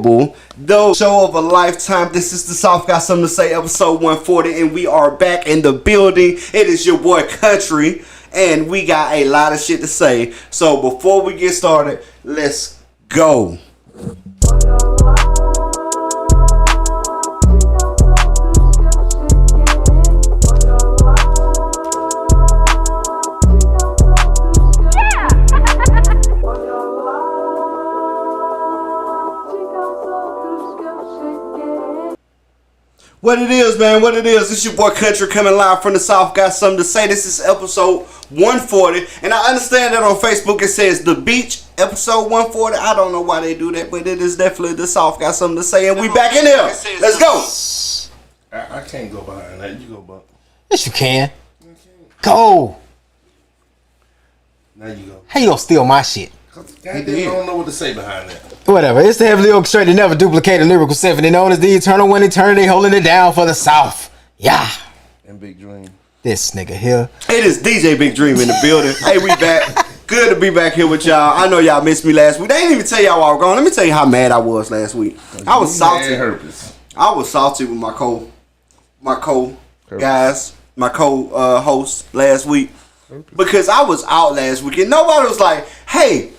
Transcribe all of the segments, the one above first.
The show of a lifetime. This is the Souf Got Something to Say, episode 140, and we are back in the building. It is your boy Country, and we got a lot of shit to say. So before we get started, let's go. What it is, man, what it is. It's your boy Country coming live from the Souf Got Something to Say. This is episode 140. And I understand that on Facebook it says The Beach, episode 140. I don't know why they do that, but it is definitely the Souf Got Something to Say. And we back in there. Let's go. I can't go behind that. You go, Buck. Yes, you can. Go. Now you go. How you gonna steal my shit? I don't know what to say behind that. Whatever. It's the heavily orchestrated, never duplicated lyrical symphony known as the eternal one eternity, holding it down for the South. Yeah. And Big Dream. This nigga here. It is DJ Big Dream in the building. Hey, we back. Good to be back here with y'all. I know y'all missed me last week. They didn't even tell y'all I was gone. Let me tell you how mad I was last week. I was salty. I was salty with my co-host last week because I was out last week and nobody was like, "Hey,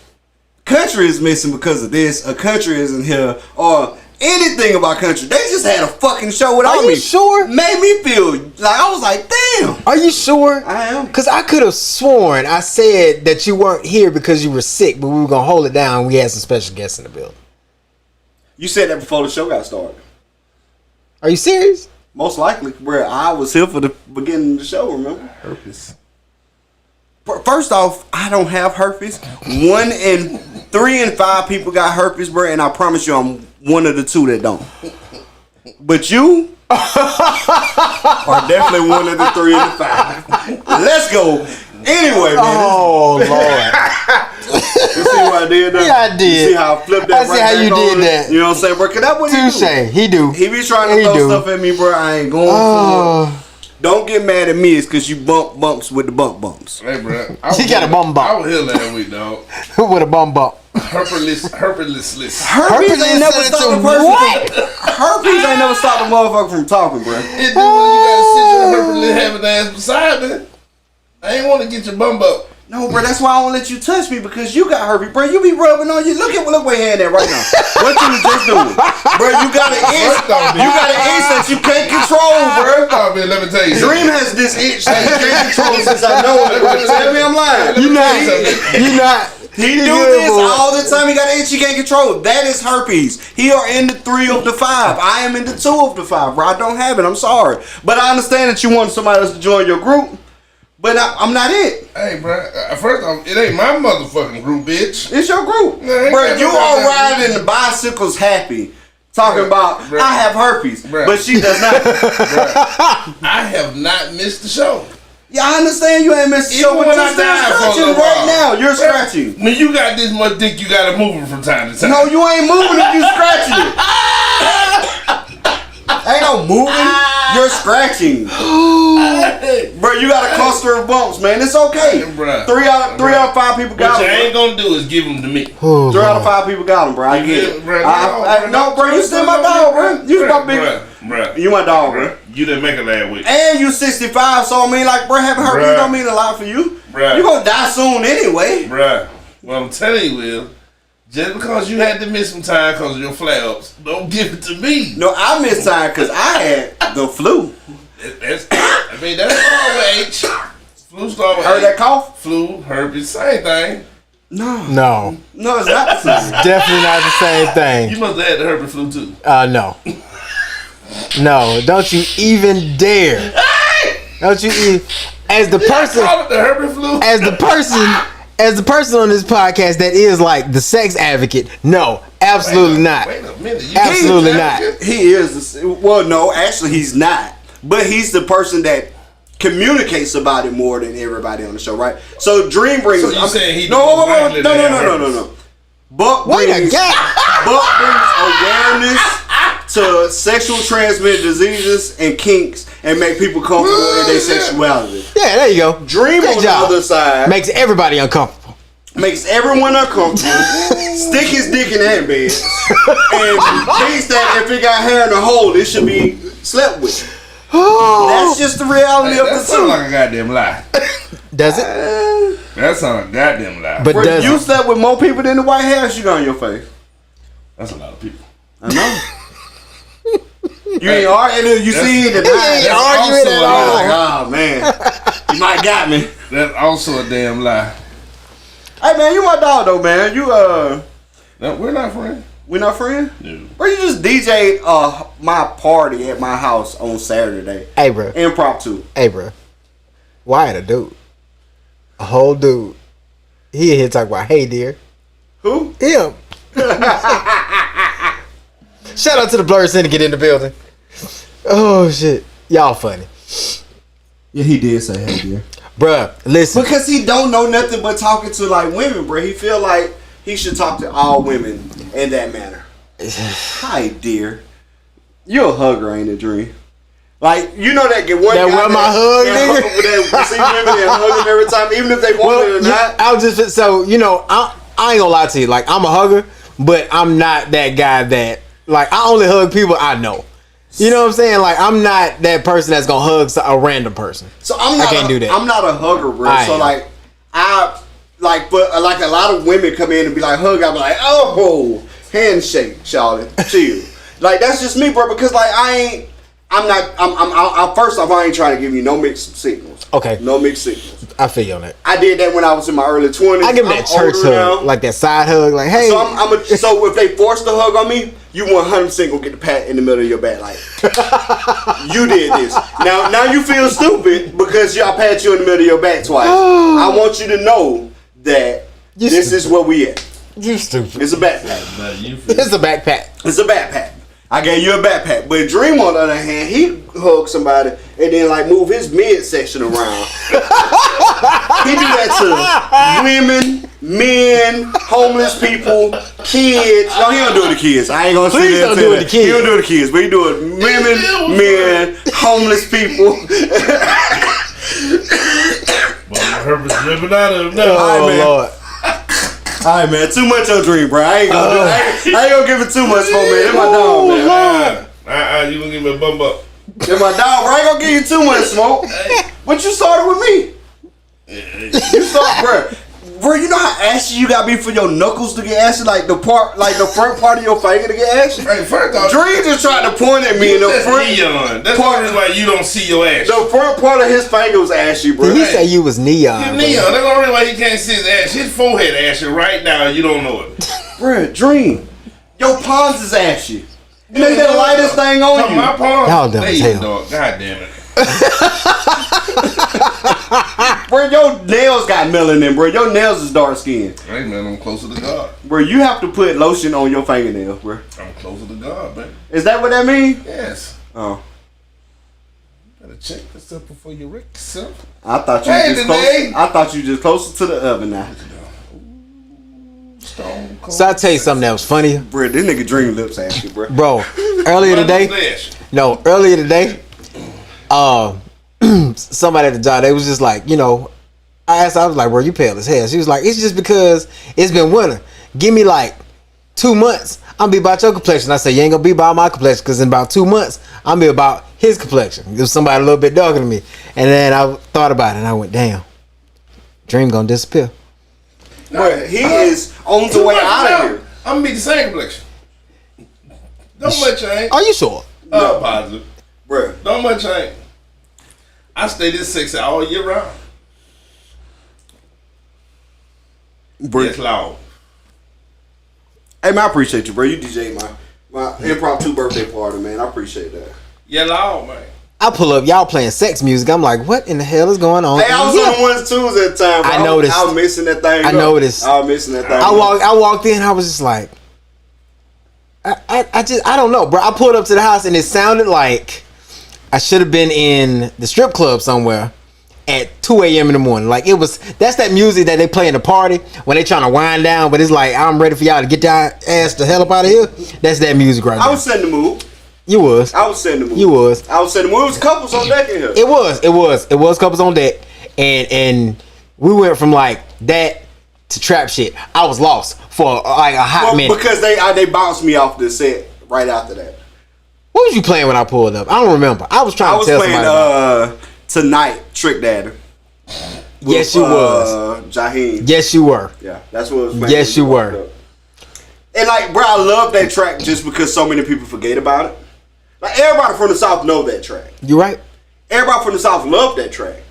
Country is missing because of this, or Country isn't here, or anything about Country." They just had a fucking show without me. Are you sure? Made me feel like I was like, damn. Are you sure? I am. Because I could have sworn I said that you weren't here because you were sick, but we were going to hold it down. We had some special guests in the building. You said that before the show got started. Are you serious? Most likely, where I was here for the beginning of the show, remember? Herpes. First off, I don't have herpes. 1 in 3 and 5 people got herpes, bro, and I promise you I'm one of the 2 that don't. But you are definitely one of the 3 and the 5. Let's go. Anyway, man. Oh, Lord. You see what I did there? Yeah, I did. You see how I flipped that I see how you did that. You know what I'm saying, bro? Cause that's what he do. Touche. He do. He be trying to throw stuff at me, bro. I ain't going for it. Don't get mad at me. It's because you bump bumps with the bumps. Hey, bro. He got a bum bump. I was here last week, dog. With a bum bump. Herpes Herpes. ain't never stopped a person. What? Herpes ain't never stopped a motherfucker from talking, bro. It do when you gotta sit your herpes having ass beside me. I ain't want to get your bum up. No, bro, that's why I don't let you touch me because you got herpes, bro. You be rubbing on you. Look where your hand at right now. What you was just doing, bro? You got an itch. You got an itch that you can't control, bro. Oh, man, let me tell you. Dream has this itch that he can't control since I know it. Bro. Tell me I'm lying. You not. He do this all the time. He got an itch he can't control. That is herpes. He are in the 3 of the 5. I am in the 2 of the 5, bro. I don't have it. I'm sorry, but I understand that you want somebody else to join your group. But I'm not it. Hey, bro. First off, it ain't my motherfucking group, bitch. It's your group. No, bro, you are riding the bicycles happy. Talking about, I have herpes. But she does not. I have not missed the show. Yeah, I understand you ain't missed the show. But you're scratching right now. You're scratching. When you got this much dick, you gotta move it from time to time. No, you ain't moving if you scratching it. Ain't no moving. You're scratching. Bro, you got a cluster of bumps, man. It's okay. Bruh. 3 out of 5 people got them. What you ain't gonna do is give them to me. 3 out of 5 people got them, bro. I get it. No, bro, you still my dog, bro. You my big. Bruh. You my dog, bro. You didn't make it last week. And you 65, so I mean, like, bro, having herpes don't mean a lot for you. Bruh. You gonna die soon anyway. Bruh. What I'm telling you is, just because you had to miss some time because of your flare-ups, don't give it to me. No, I missed time because I had the flu. That's start with H. Flu start with Heard H. that cough? Flu, herpes, same thing. No, it's not the same. Definitely not the same thing. You must have had the herpes flu too. No. No, don't you even dare. Don't you even. As the person. Call it the herpes flu. As the person on this podcast that is like the sex advocate, no, absolutely not. Wait a minute. Absolutely not. He is. Well, no, actually, he's not. But he's the person that communicates about it more than everybody on the show, right? So Dream brings. So you saying he? No. Buck brings awareness to sexual transmitted diseases and kinks and make people comfortable in their sexuality. Yeah, there you go. Dream Great on job. the other side makes everybody uncomfortable. makes everyone uncomfortable, stick his dick in that bed, and thinks that if it got hair in the hole, it should be slept with. That's just the reality of the That sounds truth. like a goddamn lie. Does it? That sounds like a goddamn lie. But does You it? slept with more people than the White House you got on your face. That's a lot of people. I know. You ain't arguing. You see it tonight. He ain't arguing at all. Like, oh man, you might got me. That's also a damn lie. Hey man, you my dog though, man. You No, we're not friends. we not friends? No. Bro, you just DJ'd my party at my house on Saturday. Hey, bro. Impromptu. Hey, bro. Why a dude? A whole dude. He in here talking about, hey, dear. Who? Him. Shout out to the Blur Syndicate in the building. Oh, shit. Y'all funny. Yeah, he did say hey dear. Bruh, listen. Because he don't know nothing but talking to like women, bro. He feel like he should talk to all women in that manner. Hi, dear. You a hugger, ain't it, Dream? Like, you know that get one That guy want my hug, nigga? that see women and hug them every time, even if they want it or not. I was just, so, you know, I ain't gonna lie to you. Like, I'm a hugger, but I'm not that guy that, like, I only hug people I know. You know what I'm saying? Like, I'm not that person that's gonna hug a random person. So I can't do that. I'm not a hugger, bro. I So am. like, but like a lot of women come in and be like, hug. I be like, oh, handshake, Charlotte, chill. Like that's just me, bro. Because like first off, I ain't trying to give you no mixed signals. Okay. No mixed signals. I feel you on that. I did that when I was in my early 20s. I give them that church hug, like that side hug, like, hey. So if they force the hug on me, you 100% gonna get the pat in the middle of your back, like you did this. Now you feel stupid because I pat you in the middle of your back twice. I want you to know that this is where we at. You stupid. It's a backpack. It's a backpack. It's a backpack. I gave you a backpack. But Dream, on the other hand, he hugged somebody and then like move his midsection around. He do that to women, men, homeless people, kids. No, he don't do it to kids. I ain't gonna say Please that. don't do it to kids. He don't do it to kids, but he do it women, men, homeless people. Herbert's ripping out of him now. Oh, man. Lord. Alright, man, too much on Dream, bro. I ain't gonna give it too much for man. That's my dog, man. You gonna give me a bump up? That's my dog, bro. I ain't gonna give you too much smoke. But you started with me. You started, bro. Bro, you know how ashy you gotta be for your knuckles to get ashy? Like the front part of your finger to get ashy? Hey, first off, Dream just tried to point at me in the that's front. neon. That's part of why you don't see your ass. The front part of his finger was ashy, bro. Did he say you was neon? He's bro? neon. That's the only why he can't see his ass. His forehead ashy right now, and you don't know it. Bro, Dream. Your palms is ashy. You know that lightest thing on you. My palm. Y'all dumb as hell. Dog. God damn it. Bro, your nails got melanin, bro. Your nails is dark skinned. Hey man, I'm closer to God. Bro, you have to put lotion on your fingernails, bro. I'm closer to God, man. Is that what that means? Yes. Oh. Better check yourself before you wreck yourself. I thought you Hey, just today. close. I thought you just closer to the oven now. Stone cold. So I'll tell you something that was funny. Bro, this nigga Dream lips ashy, bro. Bro, earlier today, somebody at the job, they was just like, you know, I was like, bro, you pale as hell. She was like, it's just because it's been winter. Give me like 2 months, I'm be about your complexion. I said, you ain't gonna be about my complexion, because in about 2 months, I'm be about his complexion. It was somebody a little bit darker than me. And then I thought about it and I went, damn, Dream gonna disappear. Bro, he is on the way out of here. I'm gonna be the same complexion. Don't much change. Are you sure? Positive. Bro, Don't much change. I stay this sexy all year round. bro. Yes, loud. Hey man, I appreciate you, bro. You DJ my impromptu birthday party, man. I appreciate that. Yeah, loud, man. I pull up, y'all playing sex music. I'm like, what in the hell is going on? Hey, I was on the ones twos at the time, bro. I noticed. I was missing that thing. I noticed. I was missing that thing. I walked in, I was just like, I don't know, bro. I pulled up to the house and it sounded like I should have been in the strip club somewhere at 2 a.m. in the morning. Like that's that music that they play in the party when they trying to wind down, but it's like, I'm ready for y'all to get your ass the hell up out of here. That's that music right I there. was setting the mood. You was. I was setting the mood. You was. I was setting the mood. It was couples on deck in here. It was couples on deck, and we went from like that to trap shit, I was lost for like a hot minute. Because they bounced me off the set right after that. What was you playing when I pulled up? I don't remember. I was trying to tell somebody about it. Tonight, Trick Daddy. Yes, you was. Jaheim. Yes, you were. Yeah, that's what it was playing. Yes, you were. And like, bro, I love that track just because so many people forget about it. Like, everybody from the South know that track. You right? Everybody from the South love that track.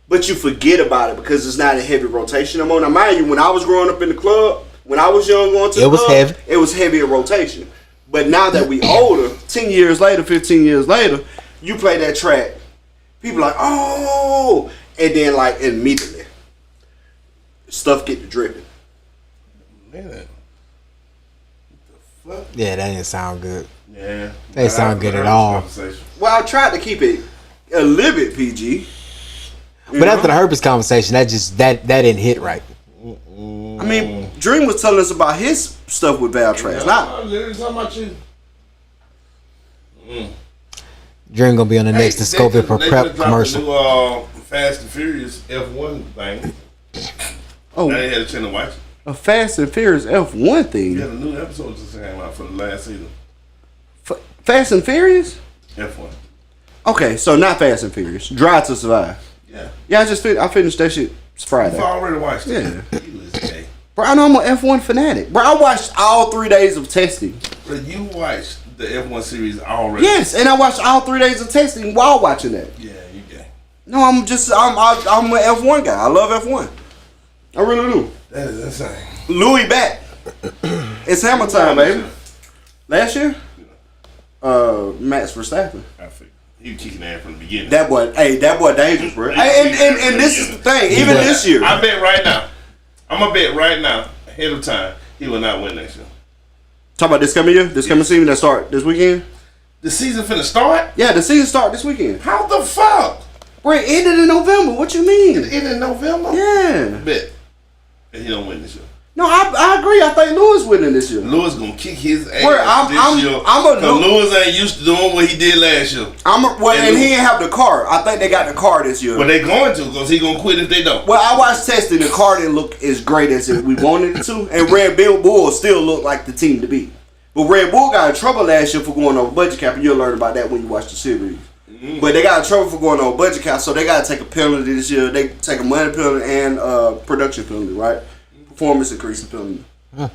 But you forget about it because it's not a heavy rotation no more. Now, mind you, when I was growing up in the club, when I was young going to the club, it was heavy in rotation. But now that we older, 10 years later, 15 years later, you play that track, people like, oh, and then like immediately, stuff get to dripping. Man. Yeah, that didn't sound good. Yeah. That didn't sound good at all. Well, I tried to keep it a little bit PG. But after the herpes conversation, that didn't hit right. I mean, Dream was telling us about his stuff with Val Trash. I'm literally talking about you. Dream gonna be on the next Discovery for Prep commercial. New, Fast and Furious F1 thing. Oh, now they had a chance to watch it. A Fast and Furious F1 thing. Yeah, the new episode just came out for the last season. Fast and Furious? F1. Okay, so not Fast and Furious. Drive to Survive. Yeah. Yeah, I finished that shit Friday. You've already watched it. Yeah. You was gay. Bro, I know I'm an F1 fanatic. Bro, I watched all 3 days of testing. But you watched the F1 series already. Yes, and I watched all 3 days of testing while watching that. Yeah, you gay. No, I'm an F1 guy. I love F1. I really do. That is insane. Louis back. It's hammer time, baby. Last year? Max Verstappen. I figured. He was kicking ass from the beginning. That boy dangerous, bro. And this is the thing. Even this year. I bet right now. I'm going to bet right now, ahead of time, he will not win next year. Talk about this coming year? This coming season that start this weekend? The season finna start? Yeah, the season start this weekend. How the fuck? Bro, it ended in November. What you mean? It ended in November? Yeah. Bet. And he don't win this year. No, I agree. I think Lewis winning this year. Lewis gonna kick his ass this year. Cause Lewis ain't used to doing what he did last year. And he didn't have the car. I think they got the car this year. But they going to, because he gonna quit if they don't. Well, I watched testing. The car didn't look as great as we wanted it to. And Red Bull still looked like the team to beat. But Red Bull got in trouble last year for going over budget cap. And you'll learn about that when you watch the series. Mm-hmm. But they got in trouble for going over budget cap. So they got to take a penalty this year. They take a money penalty and production penalty, right? Performance increasing penalty. Huh.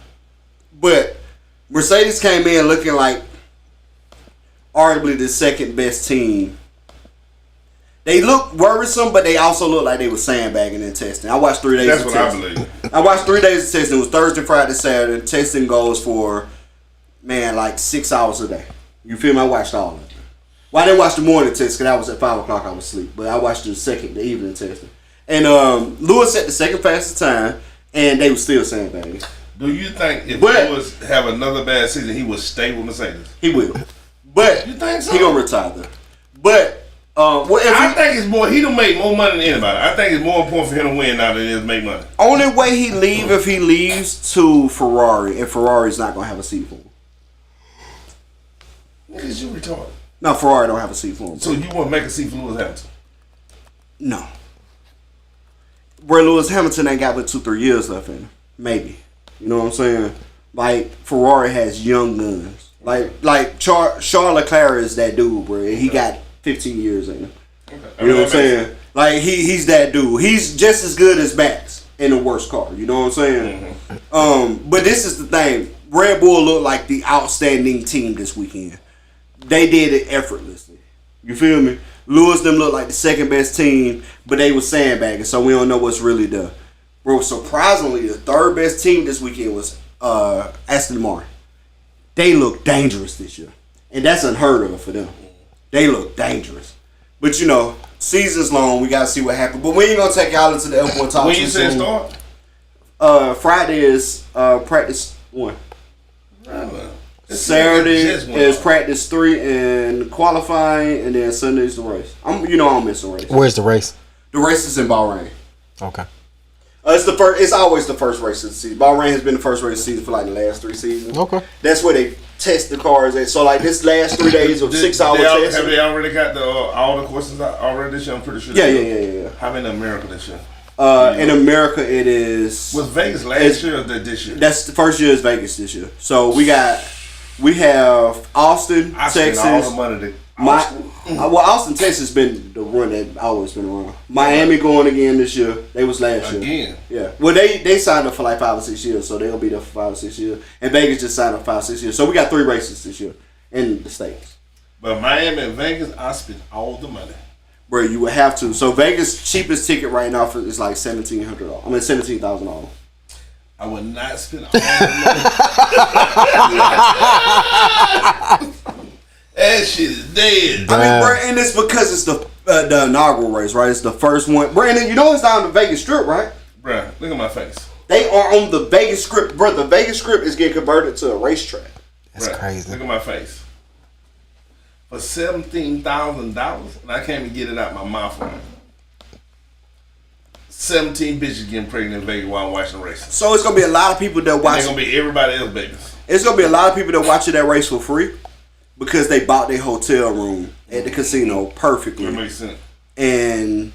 But Mercedes came in looking like arguably the second best team. They look worrisome, but they also look like they were sandbagging in testing. I watched 3 days of testing. That's what I believe. I watched 3 days of testing. It was Thursday, Friday, Saturday. Testing goes for, like 6 hours a day. You feel me? I watched all of it. Well, I didn't watch the morning test because I was at 5 o'clock. I was asleep. But I watched the evening testing. And Lewis set the second fastest time, and they were still sandbagging. Do you think if Lewis have another bad season, he will stay with Mercedes? He will. But you think so? He gonna retire though. But I think it's more. He don't make more money than anybody. I think it's more important for him to win now than it is to make money. Only way he leave if he leaves to Ferrari, and Ferrari's not gonna have a seat for him. Because you retarded. No, Ferrari don't have a seat for him. So you want to make a seat for Lewis Hamilton? No. Where Lewis Hamilton ain't got but 2-3 years left in him. Maybe. You know what I'm saying? Like, Ferrari has young guns. Like Charles Leclerc is that dude, bro. He got 15 years in him. Okay. You know what I'm saying? Like, he's that dude. He's just as good as Max in the worst car. You know what I'm saying? Mm-hmm. But this is the thing. Red Bull looked like the outstanding team this weekend. They did it effortlessly. You feel me? Lewis them looked like the second best team, but they was sandbagging, so we don't know what's really done. Bro, surprisingly, the third best team this weekend was Aston Martin. They look dangerous this year. And that's unheard of for them. They look dangerous. But, you know, season's long. We got to see what happens. But we ain't going to take y'all into the F1 talk. When you say start? Friday is practice 1. Saturday is practice 3 and qualifying, and then Sunday's the race. I don't miss the race. Where's the race? The race is in Bahrain. Okay. It's the first. It's always the first race of the season. Bahrain has been the first race of the season for like the last 3 seasons. Okay. That's where they test the cars at. So like this last 3 days of 6-hour testing. Have they already got all the courses out already this year? I'm pretty sure. Yeah. How many in America this year? In America, it is. Was Vegas last year or this year? That's the first year is Vegas this year. So we have Austin, I Texas. spent all the money to Austin. Austin, Texas been the one that always been around. Miami going again this year. They was last year. Again. Yeah. Well, they signed up for like 5 or 6 years, so they'll be there for 5 or 6 years. And Vegas just signed up 5 or 6 years. So we got 3 races this year in the States. But Miami and Vegas, I spent all the money. Bro, you would have to. So Vegas cheapest ticket right now is like $1,700. I mean $17,000. I would not spend all the money. That shit is dead. I mean, bro, and it's because it's the inaugural race, right? It's the first one. Brandon, you know it's down the Vegas Strip, right? Bruh, look at my face. They are on the Vegas Strip. Bro, the Vegas Strip is getting converted to a racetrack. That's crazy. Look at my face. For $17,000, and I can't even get it out my mouth right. 17 bitches getting pregnant in Vegas while I'm watching the race. So it's gonna be a lot of people that watch. It's gonna be everybody else, baby. It's gonna be a lot of people that watching that race for free because they bought their hotel room at the casino perfectly. That makes sense. And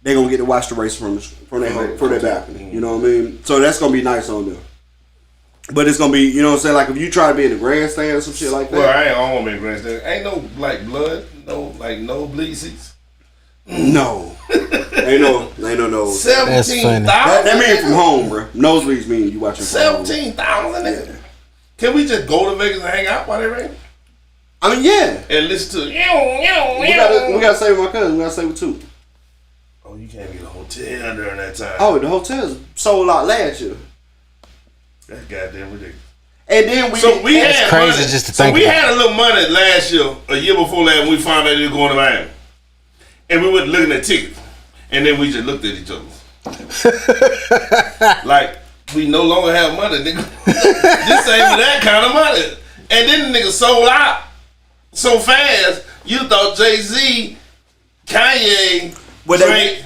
they're gonna get to watch the race from their balcony. You know what I mean? So that's gonna be nice on them. But it's gonna be, you know what I'm saying? Like if you try to be in the grandstand or some shit like that. Well, I want to be in grandstand. Ain't no like blood, no bleed seats. No. ain't no. 17,000. That means from home, bro. Nosebleeds mean you watching from home. 17,000. Yeah. Can we just go to Vegas and hang out while they rain? I mean, yeah. And listen to We gotta stay with my cousin. We gotta stay with 2. Oh, you can't get a hotel during that time. Oh, the hotels sold out last year. That's goddamn ridiculous. And then we That's crazy money. just to think So we about. had a little money last year, a year before last, when we found out they were going to Miami. And we went looking at tickets. And then we just looked at each other. Like, we no longer have money, nigga. This ain't that kind of money. And then the nigga sold out so fast, you thought Jay-Z, Kanye, Drake,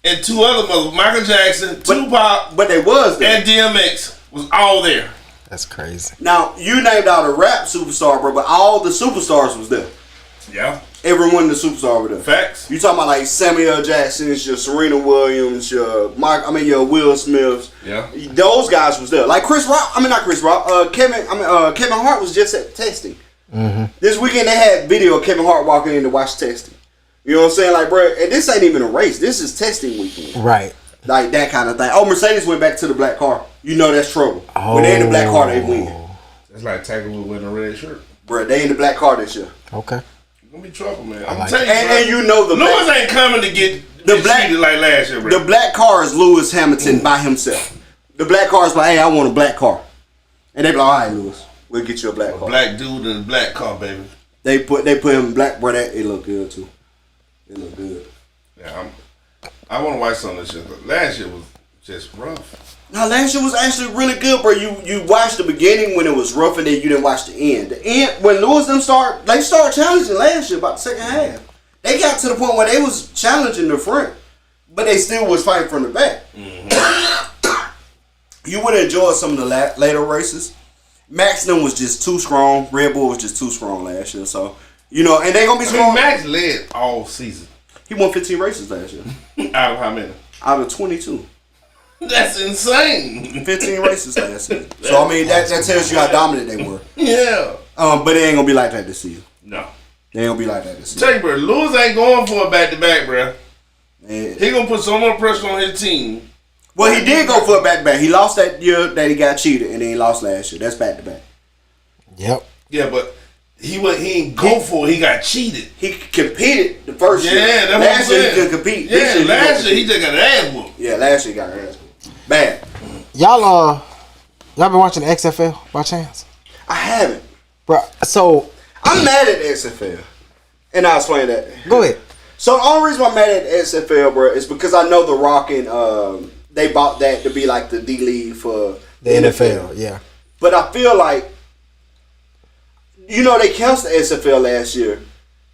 and 2 other motherfuckers, Michael Jackson, Tupac, but they was there. and DMX was all there. That's crazy. Now, you named out a rap superstar, bro, but all the superstars was there. Yeah. Everyone in the superstar was there. Facts. You talking about like Samuel Jackson's, your Serena Williams, your Will Smiths. Yeah. Those guys was there. Like Kevin Hart was just at testing. Mm-hmm. This weekend they had video of Kevin Hart walking in to watch testing. You know what I'm saying? Like, bro, and this ain't even a race. This is testing weekend. Right. Like that kind of thing. Oh, Mercedes went back to the black car. You know that's trouble. When they in the black car, they win. It's like Tiger Woods wearing a red shirt. Bro, they in the black car this year. Okay. It's gonna be trouble, man. like telling you, And you know the Lewis ain't coming to get cheated like last year, bro. The black car is Lewis Hamilton by himself. The black car is like, hey, I want a black car. And they be like, all right, Lewis, we'll get you a black car. Black dude in a black car, baby. They put him in black, bro. It look good too. It look good. Yeah, I want to watch some of this shit. But last year was just rough. No, last year was actually really good, bro. You watched the beginning when it was rough, and then you didn't watch the end. The end when Lewis them started challenging last year about the second half. They got to the point where they was challenging the front, but they still was fighting from the back. Mm-hmm. You would enjoy some of the later races. Maxton was just too strong. Red Bull was just too strong last year. So, you know, and they going to be strong. Max led all season. He won 15 races last year. Out of how many? Out of 22. That's insane. 15 races last season. So, I mean, that tells you how dominant they were. Yeah. But it ain't going to be like that this season. No. They ain't going to be like that this season. Tell you, bro, Lewis ain't going for a back-to-back, bro. And, He going to put so much pressure on his team. well, he did go for a back-to-back. He lost that year that he got cheated, and then he lost last year. That's back-to-back. Yep. Yeah, but he ain't go for it. He got cheated. He competed the first year. Yeah, that's what I'm last year saying. he couldn't compete. Yeah, This year last year he compete. just got an ass whooped. Yeah, last year he got an ass whooped. Bad. Y'all been watching the XFL by chance? I haven't. Bro, so I'm mad at the XFL. And I'll explain that. go ahead. So the only reason I'm mad at the XFL, bro, is because I know The Rock and they bought that to be like the D League for The NFL, yeah. But I feel like, you know, they canceled the XFL last year.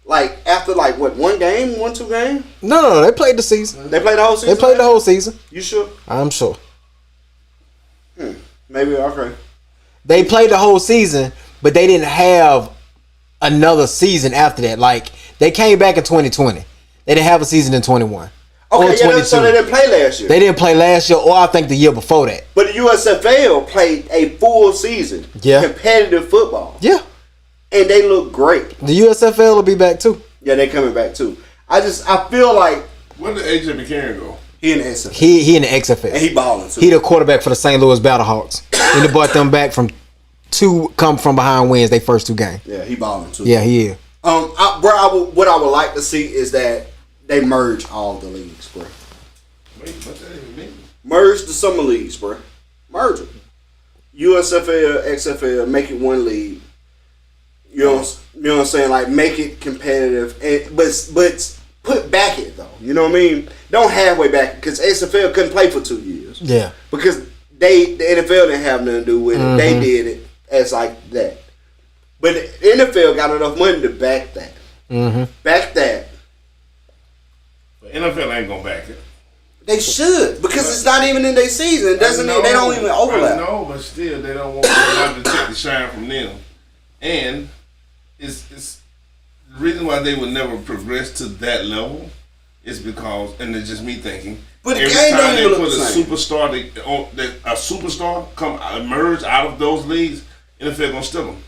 Like, after, like, what, 2 games? No, they played the season. They played the whole season? They played the whole season. You sure? I'm sure. Maybe, okay. They played the whole season, but they didn't have another season after that. Like, they came back in 2020. They didn't have a season in 21. Okay, yeah, so they didn't play last year. They didn't play last year, or I think the year before that. But the USFL played a full season. Yeah. Competitive football. Yeah. And they look great. The USFL will be back too. Yeah, they coming back too. I feel like Where did AJ McCarron go? he in the XFL. He in the XFL. And he balling too. He the quarterback for the St. Louis Battlehawks. And they brought them back from 2 come from behind wins they first 2 games. Yeah, he balling too. Yeah, he is. What I would like to see is that they merge all the leagues, bro. Wait, what that even mean? Merge the summer leagues, bro. Merge them. USFL, XFL, make it one league. You know what I'm saying? Like, make it competitive, but put back it though. You know what I mean? Don't halfway back, because XFL couldn't play for 2 years. Yeah. Because the NFL didn't have nothing to do with it. They did it as like that. But the NFL got enough money to back that. Back that. But NFL ain't gonna back it. They should, because it's not even in their season. They don't even overlap. I know, but still, they don't want to take the shine from them. And it's the reason why they would never progress to that level is because, and it's just me thinking, but the every game time don't they even put look the same. a superstar come emerge out of those leagues, NFL gonna steal them.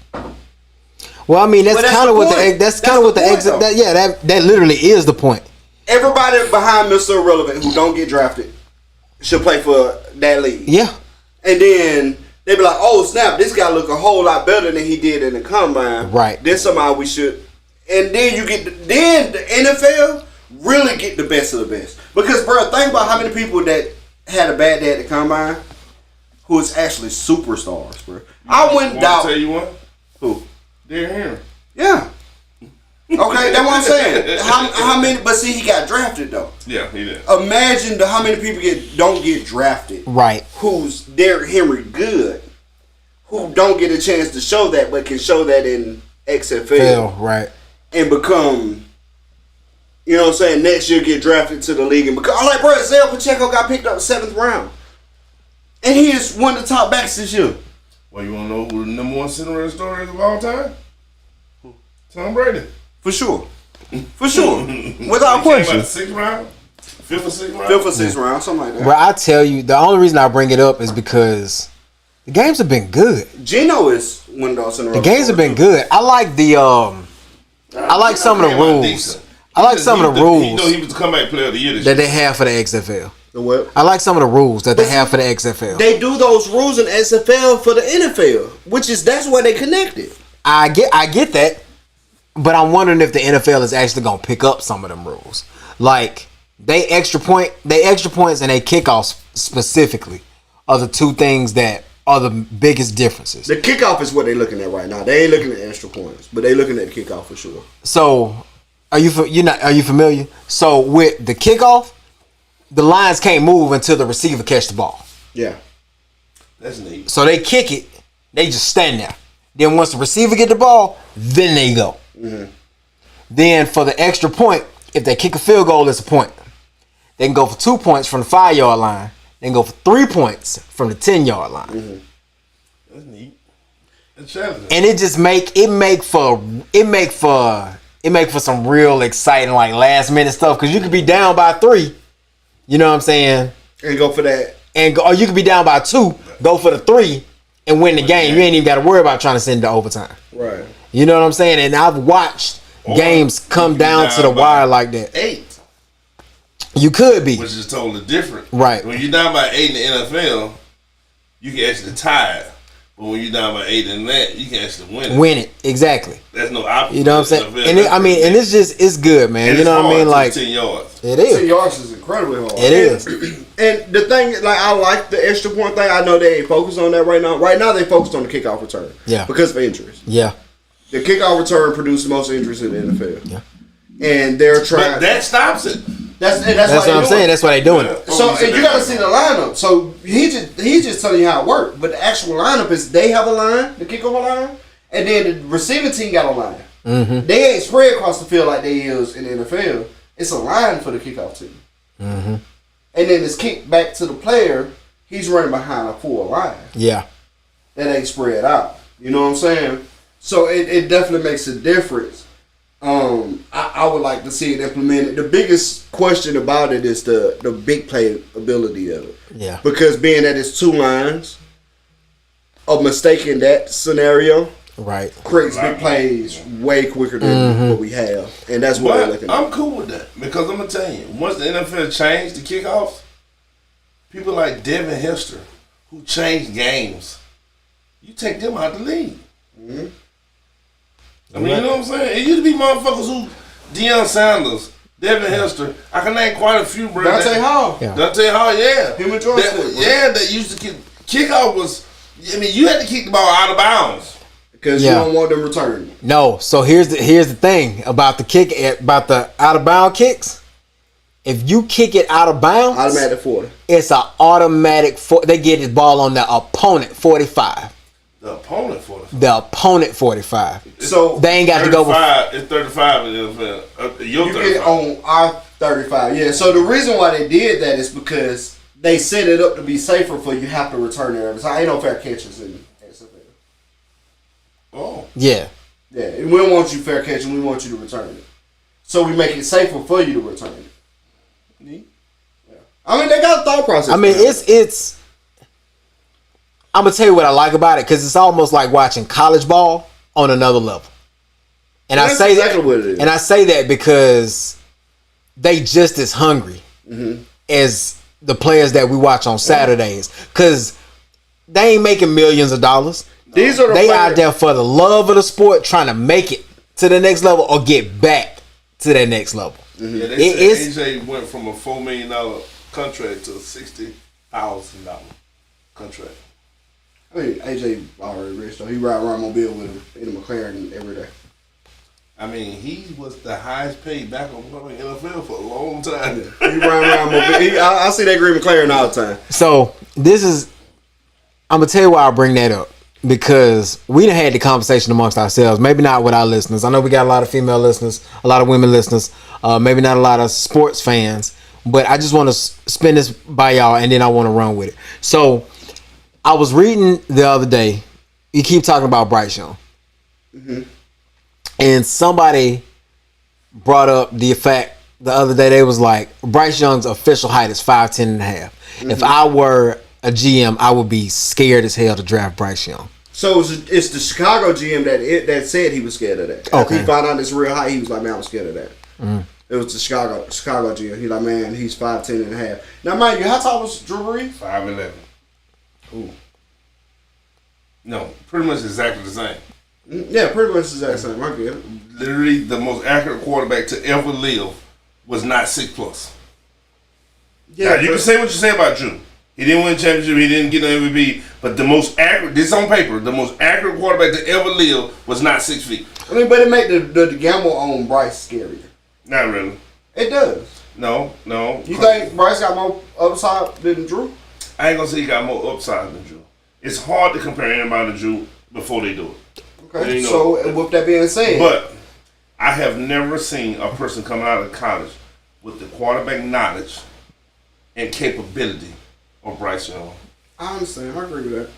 Well, I mean, that's But that's kind of the what point. that's That's kind of what the the point, exit. though. That literally is the point. Everybody behind Mr. Irrelevant who don't get drafted should play for that league. Yeah. And then they be like, oh snap, this guy look a whole lot better than he did in the combine. Right. Then somehow we should. And then you get then the NFL really get the best of the best. Because bro, think about how many people that had a bad day at the combine who is actually superstars, bro. I wouldn't doubt. Tell you what? Who? They're here. Yeah. Okay, that's what I'm saying. How many? But see, he got drafted though. Yeah, he did. Imagine how many people don't get drafted. Right. Who's Derrick Henry good? Who don't get a chance to show that, but can show that in XFL, right. and become, you know what I'm saying, next year get drafted to the league and become. I'm like, bro, Zell Pacheco got picked up 7th round, and he is one of the top backs this year. Well, you want to know who the number 1 Cinderella story is of all time? Tom Brady. For sure. For sure. Without question. 6th round? 5th or 6th round? 5th or 6th round, something like that. Bro, I tell you, the only reason I bring it up is because the games have been good. Geno is one of those. The games have been good. I like the I like some of the rules. I like some of the rules. You know he was the comeback player of the year this that year. they have for the XFL. The what? I like some of the rules that they have for the XFL. They do those rules in XFL for the NFL, that's why they connected. I get that. But I'm wondering if the NFL is actually gonna pick up some of them rules, like they extra points and they kickoffs specifically are the 2 things that are the biggest differences. The kickoff is what they're looking at right now. They ain't looking at extra points, but they looking at the kickoff for sure. So, are you familiar? So with the kickoff, the lines can't move until the receiver catch the ball. Yeah, That's neat. So they kick it, they just stand there. Then once the receiver get the ball, then they go. Mm-hmm. Then for the extra point, if they kick a field goal, it's a point. They can go for 2 points from the 5-yard line. They can go for 3 points from the 10-yard line. Mm-hmm. That's neat. That's challenging. And it just make for some real exciting like last minute stuff, because you could be down by 3. You know what I'm saying? and go for that. Or you could be down by 2, go for the 3, and win the game. You ain't even got to worry about trying to send it to overtime. Right. You know what I'm saying? And I've watched games come down to the wire like that. 8. You could be. Which is totally different. Right. When you're down by 8 in the NFL, you can actually tie it. But when you're down by 8 in that, you can actually win it. Win it. Exactly. That's no option. You know what I'm saying? And it's good, man. And you know what I mean? Like 10 yards. It 10 is. yards is incredibly hard. It is. And the thing, like, I like the extra point thing. I know they ain't focused on that right now. Right now, they focused on the kickoff return. Yeah. Because of injuries. Yeah. The kickoff return produced the most injuries in the NFL. Yeah. And they're trying. But that stops it. That's what I'm saying. That's why they doing it. So and you got to see the lineup. So he's just telling you how it works. But the actual lineup is they have a line, the kickoff line, and then the receiving team got a line. Mm-hmm. They ain't spread across the field like they is in the NFL. It's a line for the kickoff team. Mm-hmm. And then it's kicked back to the player. He's running behind a full line. Yeah. That ain't spread out. You know what I'm saying? So it definitely makes a difference. I would like to see it implemented. The biggest question about it is the big play ability of it. Yeah. Because being that it's 2 lines, a mistake in that scenario Right. creates big plays way quicker than what we have. And that's what we're looking But at. I'm cool with that because I'm going to tell you, once the NFL changed the kickoffs, people like Devin Hester, who changed games, you take them out the league. I mean, you know what I'm saying? It used to be motherfuckers who, Deion Sanders, Devin Hester, I can name quite a few, bro. Dante Hall. Yeah. Dante Hall, yeah. Him and George That, Floyd, bro. that used to kickoff was, I mean, you had to kick the ball out of bounds. Because Yeah. you don't want them returning. No. So here's the thing about the kick about the out of bound kicks. If you kick it out of bounds, Automatic 40. it's an automatic. They get the ball on the opponent 45. The opponent for the The opponent 45. So They ain't got to go. 35, it's 35 in the NFL. Your you 35. get on our 35. Yeah. So the reason why they did that is because they set it up to be safer for you have to return there. So ain't no fair catches in XFL. Oh. Yeah. Yeah. And we don't want you fair catching. We want you to return it. So we make it safer for you to return it. Yeah. I mean, they got a thought process. I mean, behind it. it's. I'm gonna tell you what I like about it because it's almost like watching college ball on another level. And I That's say exactly that, what it is. and I say that because they just as hungry as the players that we watch on Saturdays. Because they ain't making millions of dollars. These are the They players. out there for the love of the sport, trying to make it to the next level or get back to that next level. Yeah, they It said AJ went from a $4 million contract to a $60,000 contract. I mean, AJ already rich though. He ride around mobile with him in a McLaren every day. I mean, he was the highest paid backup in the NFL for a long time. He ride around mobile. I see that green McLaren all the time. So this is, I'm gonna tell you why I bring that up because we done had the conversation amongst ourselves. Maybe not with our listeners. I know we got a lot of female listeners, a lot of women listeners. Maybe not a lot of sports fans. But I just want to spin this by y'all, and then I want to run with it. So I was reading the other day. You keep talking about Bryce Young, and somebody brought up the fact the other day. They was like, Bryce Young's official height is 5'10" and a half. If I were a GM, I would be scared as hell to draft Bryce Young. So it's the Chicago GM that said he was scared of that. After he found out it's real high, he was like, man, I'm scared of that. It was the Chicago GM. He's like, man, he's 5'10" and a half. Now, mind you, how tall was Drew Brees? 5'11". Ooh. No, pretty much exactly the same. Yeah, pretty much the exact same. I get it. Literally, the most accurate quarterback to ever live was not 6+. Yeah, Now, you can say what you say about Drew. He didn't win a championship. He didn't get no MVP. But the most accurate, this on paper, the most accurate quarterback to ever live was not 6 feet. I mean, but it make the gamble on Bryce scarier. Not really. It does. No. You think Bryce got more upside than Drew? I ain't gonna say he got more upside than Drew. It's hard to compare anybody to Drew before they do it. Okay. You know, So with that being said, but I have never seen a person coming out of college with the quarterback knowledge and capability of Bryce Young. I understand. I agree with that.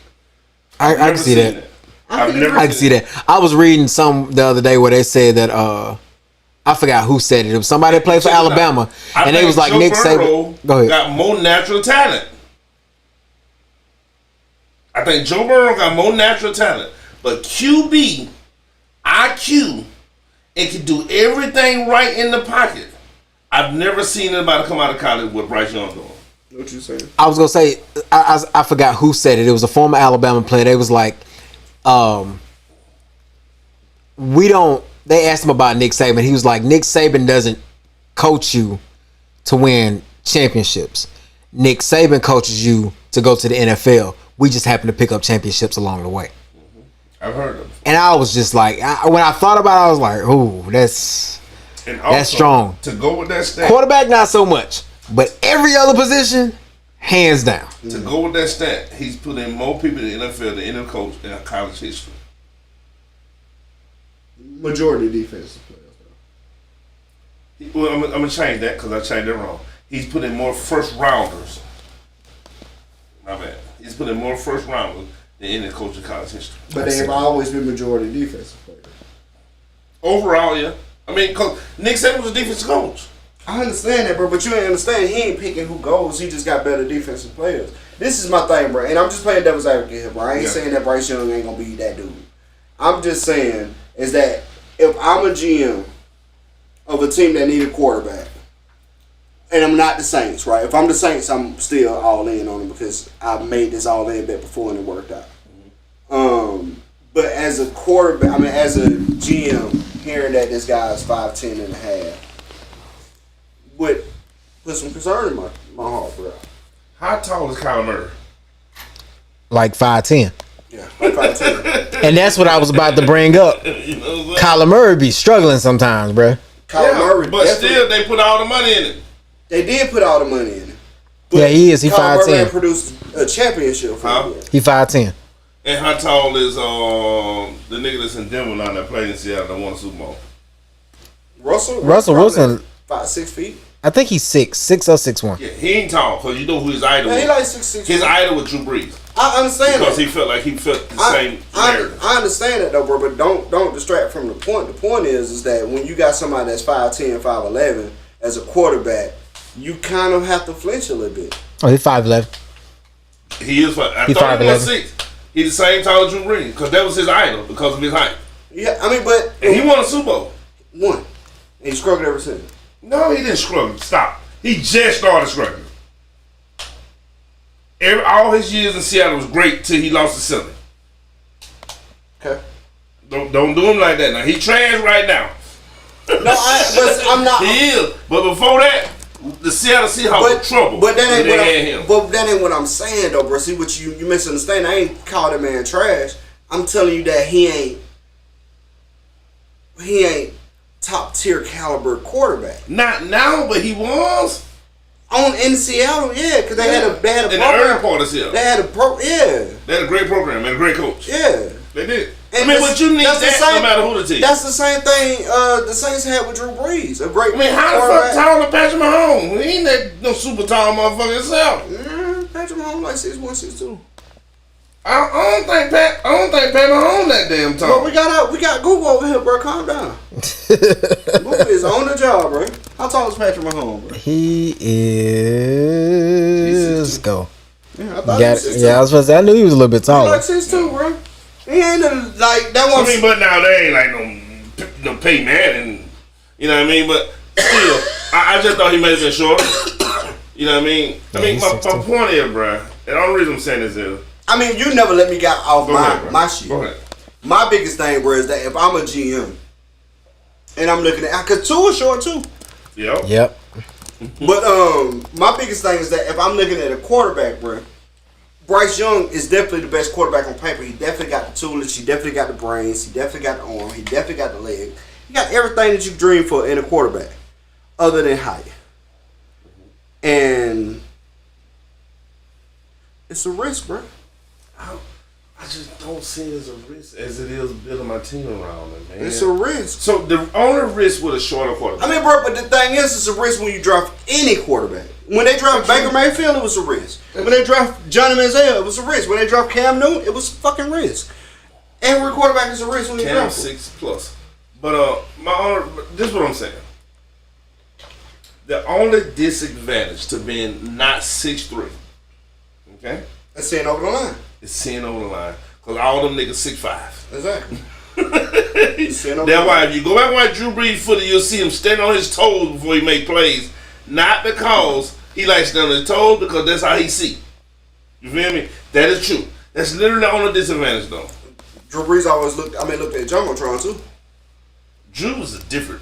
I can Never see seen that. I've never I can see that. I was reading some the other day where they said that I forgot who said it. It was somebody that played for Alabama, I and they think was like Joe Nick Burrow Saban. Go ahead. got more natural talent. I think Joe Burrow got more natural talent, but QB, IQ, and can do everything right in the pocket. I've never seen anybody come out of college with Bryce Young doing. What you saying? I was gonna say I forgot who said it. It was a former Alabama player. They was like, we don't. They asked him about Nick Saban. He was like, Nick Saban doesn't coach you to win championships. Nick Saban coaches you to go to the NFL. We just happen to pick up championships along the way. I've heard of it. And I was just like, when I thought about it, I was like, ooh, that's strong. To go with that stat, Quarterback, not so much. But every other position, hands down. to go with that stat, he's put in more people in the NFL than any coach in college history. Majority defensive players. Well, I'm gonna change that because I changed it wrong. He's put in more first rounders. My bad. He's put in more first rounders than any coach in college history. But they have always been majority defensive players. Overall, yeah. I mean, cause Nick Saban was a defensive coach. I understand that, bro, but you ain't understand. He ain't picking who goes. He just got better defensive players. This is my thing, bro, and I'm just playing devil's advocate here, bro. I ain't saying that Bryce Young ain't gonna be that dude. I'm just saying is that if I'm a GM of a team that need a quarterback, and I'm not the Saints, right? If I'm the Saints, I'm still all in on them because I made this all in bet before and it worked out. But as a quarterback, I mean, as a GM, hearing that this guy's 5'10" and a half would put some concern in my heart, bro. How tall is Kyler Murray? Like 5'10". Yeah, like 5'10". And that's what I was about to bring up. You know what I'm saying? Kyler Murray be struggling sometimes, bro. Kyler Murray, but still, they put all the money in it. They did put all the money in it. Yeah, he is. He Kyler Murray 5'10". produced a championship for him. He 5'10". And how tall is the nigga that's in Denver now that played in Seattle that won the Super Bowl? Russell Wilson, 5'6" feet. I think he's 6'6" or 6'1". Yeah, he ain't tall because you know who his idol Yeah, was. he like 6'6". His idol was Drew Brees. I understand Because that. he felt like he felt the same narrative. I understand that though, bro, but don't distract from the point. The point is that when you got somebody that's 5'10", 5'11" as a quarterback, you kind of have to flinch a little bit. Oh, he's 5'11". He is. I He thought he was 5'11". 6. He's the same tall as Drew Brees because that was his idol because of his height. Yeah, I mean, but And he won a Super Bowl. won. And he struggled ever since. No, he didn't struggle. Stop. He just started struggling. All his years in Seattle was great till he lost the ceiling. Okay. Don't do him like that now. He trash right now. No, I'm not. He is. But before that, the Seattle Seahawks were trouble. But that ain't when what they had him. But that ain't what I'm saying though, bro. See what you misunderstand. I ain't call that man trash. I'm telling you that he ain't top tier caliber quarterback. Not now, but he was. In Seattle, yeah, because they had a in the program. early part of Seattle. They had They had a great program and a great coach. yeah. They did. And but you need that no matter who the team. That's the same thing the Saints had with Drew Brees. A great. I mean, how the fuck tall is Patrick Mahomes? He ain't that no super tall motherfucker himself. Patrick Mahomes like 6'1", 6'2". I don't think Pat Mahomes that damn tall. Well, we got Google over here, bro. Calm down. Google is on the job, bro. How tall is Patrick Mahomes, bro? He is. Go. Yeah, I thought he was 6'2". I was supposed to say, I knew he was a little bit He taller. like 6'2", bro. He ain't like that one. I mean, but now they ain't like no Peyton Manning. You know what I mean? But still, I just thought he may have been shorter. You know what I mean? My point is, bro, and the only reason I'm saying this is, I mean, you never let me get off my shit. Go ahead. My biggest thing, bro, is that if I'm a GM and I'm looking at, because 2 is short too. Yep. But my biggest thing is that if I'm looking at a quarterback, bro, Bryce Young is definitely the best quarterback on paper. He definitely got the toolage. He definitely got the brains. He definitely got the arm. He definitely got the leg. He got everything that you dream for in a quarterback, other than height. And it's a risk, bro. I just don't see it as a risk as it is building my team around him, man. It's a risk. So the only risk with a shorter quarterback. I mean, bro, but the thing is, it's a risk when you draft any quarterback. When they draft Baker Mayfield, it was a risk. When they draft Johnny Manziel, it was a risk. When they draft Cam Newton, it was a fucking risk. Every quarterback is a risk when you Cam draft him. 6+. But this is what I'm saying. The only disadvantage to being not 6'3", okay, That's saying over the line. is seeing over the line. Because all them niggas 6'5". Exactly. That's why if you go back and watch Drew Brees footage, you'll see him standing on his toes before he make plays. Not because he likes to stand on his toes, because that's how he see. You feel me? That is true. That's literally the only disadvantage, though. Drew Brees always looked at Jumbotron too. Drew was a different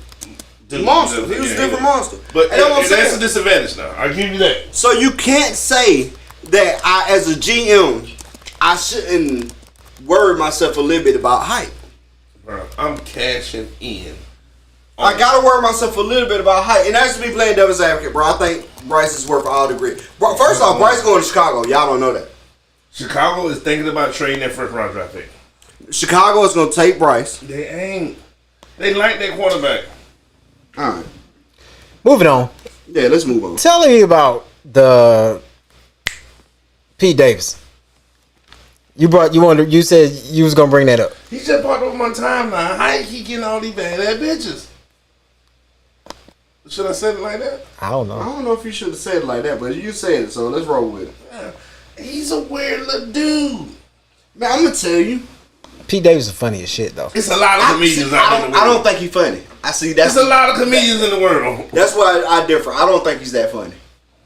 dude. Monster. He was a different monster. But And that's what I'm that's saying. a disadvantage now. I'll give you that. So you can't say that I, as a GM, I shouldn't worry myself a little bit about height. Bro, I'm cashing in. I gotta worry myself a little bit about height, and that's me playing devil's advocate, bro. I think Bryce is worth all the grit. Bro, first off, Bryce going to Chicago. Y'all don't know that. Chicago is thinking about trading that first round draft pick. Chicago is gonna take Bryce. They ain't. They like that quarterback. All right. Moving on. Yeah, let's move on. Tell me about the Pete Davis. You said you was gonna bring that up. He just brought over my time now. How he getting all these bad ass bitches? Should I say it like that? I don't I know. don't know if you should have said it like that, but you said it, so let's roll with it. Yeah. He's a weird little dude. Man, I'm gonna tell you. Pete Davis is funny as shit though. It's a lot of comedians out in the I world. don't think he's funny. I see that's There's a lot of comedians in the world. That's why I differ. I don't think he's that funny.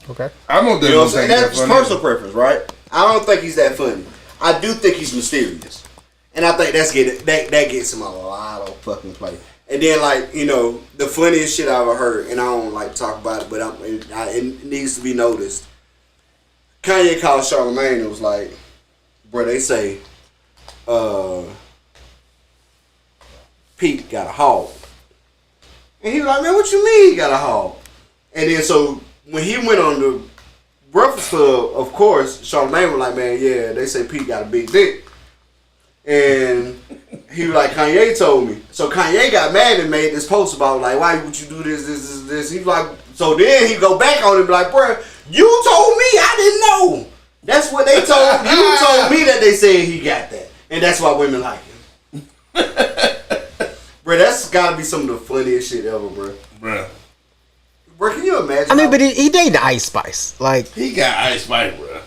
Okay. I don't You know what I'm think saying? that's That's funny. personal preference, right? I don't think he's that funny. I do think he's mysterious, and I think that gets him a lot of fucking play. And then, like, you know, the funniest shit I ever heard, and I don't like to talk about it, but it needs to be noticed. Kanye called Charlamagne and was like, bro, they say Pete got a hog. And he was like, man, what you mean he got a hog? And then so when he went on the Breakfast Club, of course, Charlamagne was like, man, yeah, they say Pete got a big dick. And he was like, Kanye told me. So Kanye got mad and made this post about, like, why would you do this? He was like, so then he go back on it and be like, bro, you told me, I didn't know. That's what they told you. Told me that they said he got that. And that's why women like him. Bro, that's gotta be some of the funniest shit ever, bro. Bruh. Bro, can you imagine? I mean, but he dated the Ice Spice. Like, He got Ice Spice, bruh.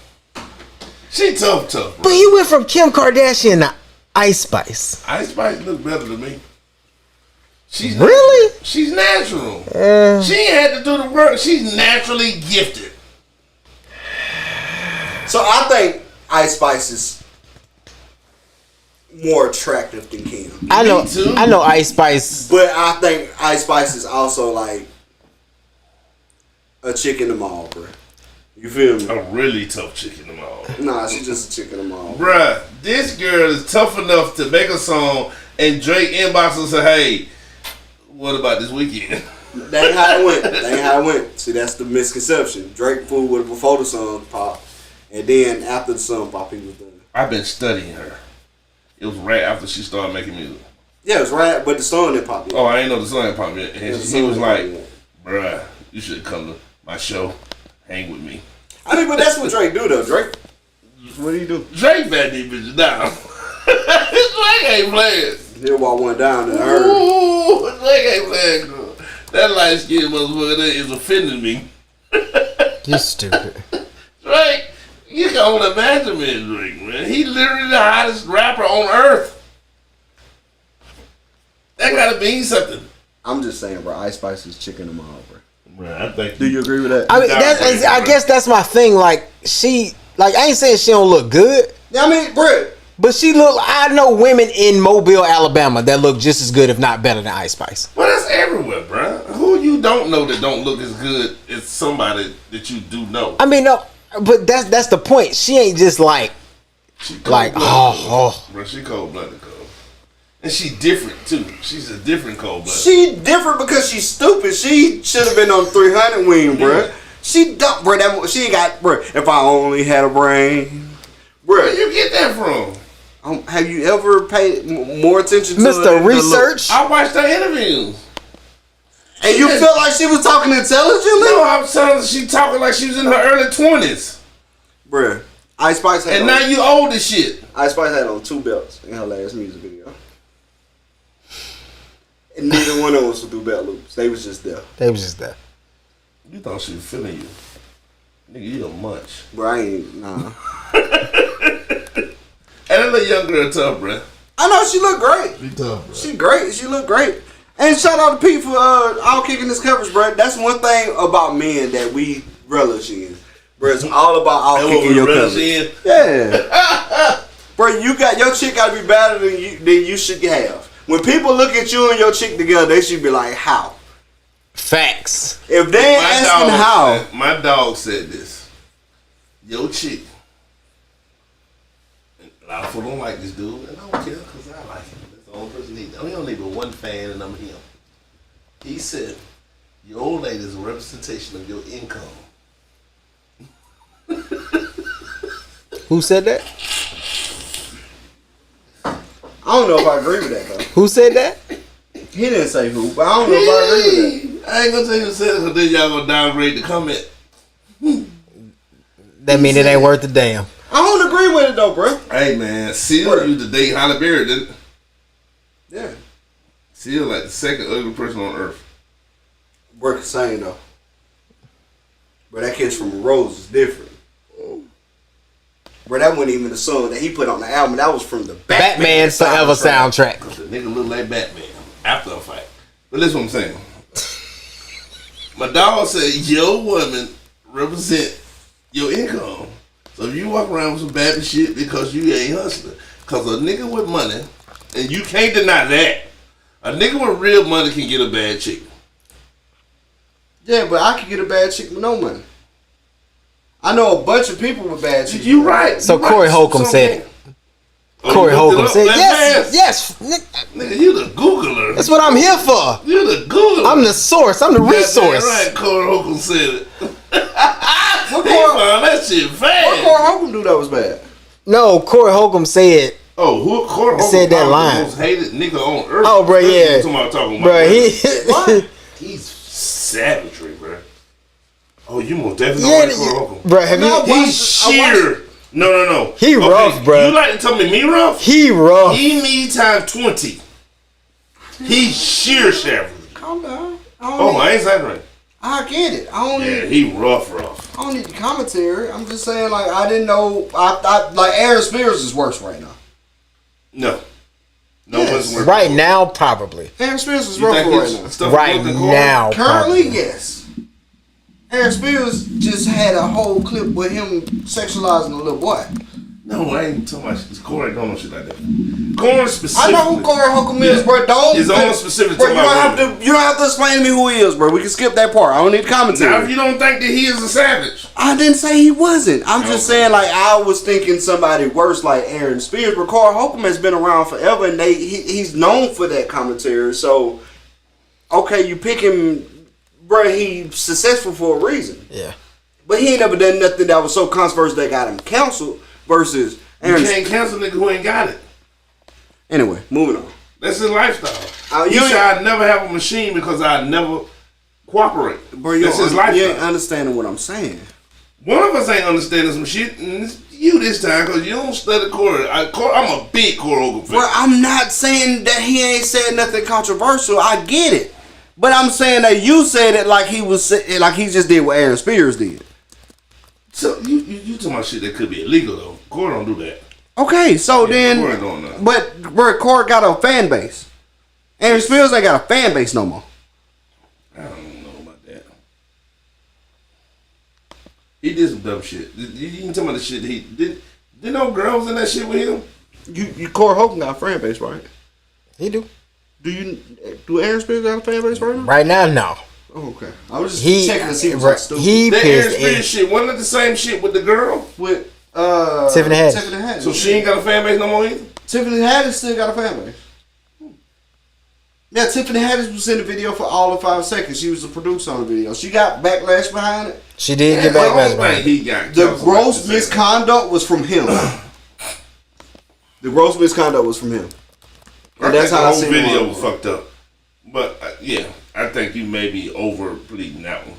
She tough, but bruh. he went from Kim Kardashian to Ice Spice. Ice Spice look better than me. She's Really? natural. She's natural. She ain't had to do the work. She's naturally gifted. So I think Ice Spice is more attractive than Kim. I know. Me too. I know Ice Spice. But I think Ice Spice is also like a chick in the mall, bro. You feel me? A really tough chick in the mall. Nah, she's just a chick in the mall. Bruh, this girl is tough enough to make a song and Drake inbox and say, hey, what about this weekend? That ain't how it went. That ain't how it went. See, that's the misconception. Drake fooled with it before the song pop, and then after the song pop, he was done. I've been studying her. It was right after she started making music. Yeah, it was right, but the song didn't pop yet. Oh, I ain't know the song popped yet. Yeah, And the he song was didn't like, pop yet. bruh, you should come to my show. Hang with me. I mean, but that's what Drake do, though. Drake, what do you do? Drake bat these bitches down. Drake ain't playing. He'll walk one down and heard. Ooh, Drake ain't playing, girl. That light skinned motherfucker there is offending me. You're stupid. Drake, you can only imagine me as Drake, man. He literally the hottest rapper on earth. That gotta mean something. I'm just saying, bro. Ice Spice is chick in the mall, bro. Bro, I think Do you agree with that? I mean, Downgrade, I bro. guess that's my thing. Like, I ain't saying she don't look good, Yeah, I mean, bro. but she look. I know women in Mobile, Alabama, that look just as good, if not better, than Ice Spice. Well, that's everywhere, bro. Who you don't know that don't look as good as somebody that you do know? I mean, no, but that's the point. She ain't just like, She like, oh. Bro, she cold-blooded, cold. And she different, too. She's a different cold-blooded. She different because she's stupid. She should have been on 300 wing, bruh. Yeah. She dumb, bruh. She ain't got, bruh. If I only had a brain, Where bruh. you get that from? Have you ever paid more attention to Mr. the Research? I watched her interviews. And you felt like she was talking intelligently, No, I'm telling you, she talking like she was in her early 20s. bruh. Ice Spice had And on, now you old as shit. Ice Spice had on 2 belts in her last music video. And neither one of us would do belt loops. They was just there. They was just there. You thought she was feeling you. Nigga, you a munch. Bro, I ain't, nah. And that little young girl tough, bruh. I know she look great. She tough, bruh. She great. She look great. And shout out to Pete for all kicking this coverage, bro. That's one thing about men that we relish in. Bro, it's all about all That what kicking we your relish coverage. in? Yeah. Bro, your chick gotta be better than you should have. When people look at you and your chick together, they should be like, how? Facts. If they ain't asking how, My dog said this. Yo, chick. A lot of people don't like this dude, and I don't care because I like him. That's the only person he needs. We only need but one fan, and I'm him. He said, your old lady is a representation of your income. Who said that? I don't know if I agree with that though. Who said that? He didn't say who, but I don't know if I agree with that. I ain't gonna tell you who said it, because then y'all gonna downgrade the comment. That mean it ain't worth a damn. I don't agree with it though, bro. Hey man, Seal Word. used to date Halle Berry, didn't it? Yeah. Seal like the second ugly person on earth. Work the same though. But that Kiss from a Rose is different. Bro, that wasn't even the song that he put on the album. That was from the Batman Forever soundtrack. The nigga look like Batman after a fight. But listen what I'm saying. My dog said your woman represent your income. So if you walk around with some bad shit because you ain't hustling. Because a nigga with money, and you can't deny that, a nigga with real money can get a bad chick. Yeah, but I could get a bad chick with no money. I know a bunch of people with bad chicks. You right. So you Corey right. Holcomb said it. Corey Holcomb said yes. Nigga, you the Googler. That's what I'm here for. You the Googler. I'm the source. I'm the resource. Right, Corey Holcomb said it. What He found that shit fast. What Corey Holcomb do that was bad? No, Corey Holcomb said. Oh, who Corey Holcomb said that probably line. the most hated nigga on earth. Oh, bro, yeah. Somebody talking about Bro, that. He's savagery, bro. Oh, you most definitely don't like Corey Holcomb. Bro, have you? He's sheer. No. He rough, bro. You like to tell me rough? He rough. He me times 20. He's sheer savagery. Calm down. I ain't exaggerating. I get it. I don't need. He rough. I don't need the commentary. I'm just saying, like, I didn't know. I like Aaron Spears is worse right now. No Yes. one's worse. Right now, probably. Aaron Spears is You rough think right his now. stuff Right worse than Corey? now, Currently, probably. yes. Aaron Spears just had a whole clip with him sexualizing a little boy. No, I ain't talking about shit. Corey don't know shit like that. Corey specifically. I know who Corey Holcomb is, bro. Don't. His own specific. Bro, you don't have to explain to me who he is, bro. We can skip that part. I don't need commentary. Now, if you don't think that he is a savage, I didn't say he wasn't. I'm just saying, like, I was thinking somebody worse like Aaron Spears. But Corey Holcomb has been around forever, and he's known for that commentary. So, okay, you pick him, bro. He's successful for a reason. Yeah. But he ain't never done nothing that was so controversial that got him canceled. Versus Aaron. you can't cancel nigga who ain't got it. Anyway, moving on. That's his lifestyle. You You said I'd never have a machine because I'd never cooperate. Bro, That's his lifestyle. you ain't understanding what I'm saying. One of us ain't understanding some shit, and it's you this time because you don't study Corey. I'm a big Corey Holcomb fan. Bro, I'm not saying that he ain't said nothing controversial. I get it, but I'm saying that you said it like he was like he just did what Aaron Spears did. So you talking about shit that could be illegal though. Corey don't do that. Okay, so Yeah, then, Corey don't know. but bro, Corey got a fan base. Aaron Spears ain't got a fan base no more. I don't know about that. He did some dumb shit. You can tell me the shit he did. Didn't no girls in that shit with him? You Corey Holcomb got a fan base, right? He do. Do Aaron Spears got a fan base right now? Right now, no. Oh, okay. I was just checking to see what's stupid. He That Aaron pissed. Spears shit wasn't it the same shit with the girl? With Tiffany Haddish. Tiffany Haddish. So she ain't got a fan base no more either? Tiffany Haddish still got a fan base. Yeah, Tiffany Haddish was in the video for all of 5 seconds. She was the producer on the video. She got backlash behind it. She did get back Right, behind. he got The canceled gross at the same misconduct was from him. The gross misconduct was from him. time. And that's I how I think see the whole video it. was fucked up. But yeah, I think you may be over pleading that one.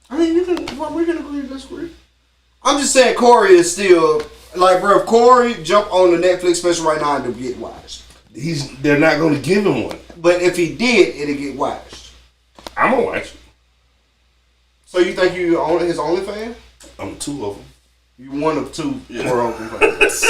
I mean, we can agree to disagree. I'm just saying Corey is still, like, bro, if Corey jump on the Netflix special right now, it'll get watched. They're not going to give him one. But if he did, it'll get watched. I'm going to watch it. So you think you his only fan? I'm 2 of them. You one of 2 Corey Holcomb fans.